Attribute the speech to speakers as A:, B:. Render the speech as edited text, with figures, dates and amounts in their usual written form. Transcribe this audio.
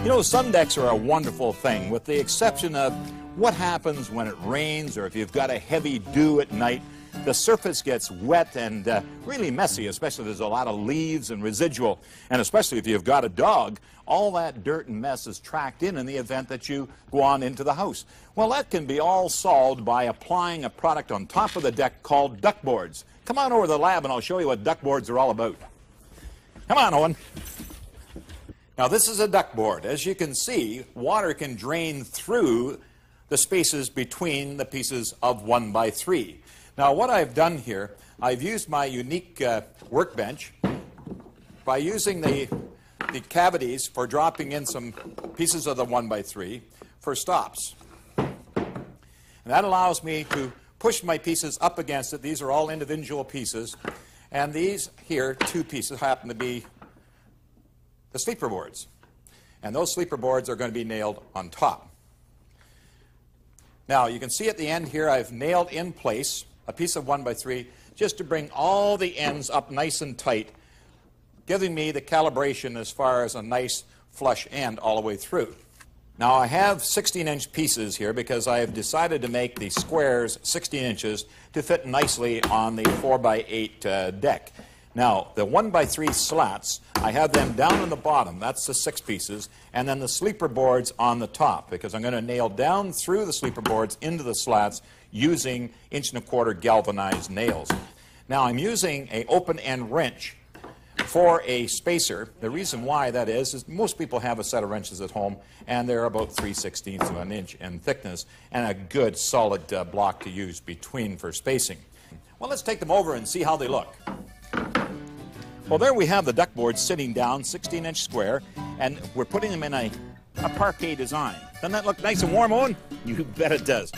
A: You know, sun decks are a wonderful thing, with the exception of what happens when it rains or if you've got a heavy dew at night. The surface gets wet and really messy, especially if there's a lot of leaves and residual. And especially if you've got a dog, all that dirt and mess is tracked in the event that you go on into the house. Well, that can be all solved by applying a product on top of the deck called duck boards. Come on over to the lab and I'll show you what duck boards are all about. Come on, Owen. Now, this is a duck board. As you can see, water can drain through the spaces between the pieces of 1x3. Now, what I've done here, I've used my unique workbench by using the cavities for dropping in some pieces of the 1x3 for stops. And that allows me to push my pieces up against it. These are all individual pieces. And these here, two pieces, happen to be the sleeper boards. And those sleeper boards are going to be nailed on top. Now, you can see at the end here, I've nailed in place a piece of 1x3 just to bring all the ends up nice and tight, giving me the calibration as far as a nice flush end all the way through. Now, I have 16-inch pieces here because I have decided to make the squares 16 inches to fit nicely on the 4x8 deck. Now, the 1x3 slats, I have them down on the bottom. That's the 6 pieces. And then the sleeper boards on the top, because I'm going to nail down through the sleeper boards into the slats using 1.25" galvanized nails. Now, I'm using an open-end wrench for a spacer. The reason why that is most people have a set of wrenches at home, and they're about 3/16 of an inch in thickness, and a good solid block to use between for spacing. Well, let's take them over and see how they look. Well, there we have the duck boards sitting down, 16-inch square, and we're putting them in a parquet design. Doesn't that look nice and warm, Owen? You bet it does.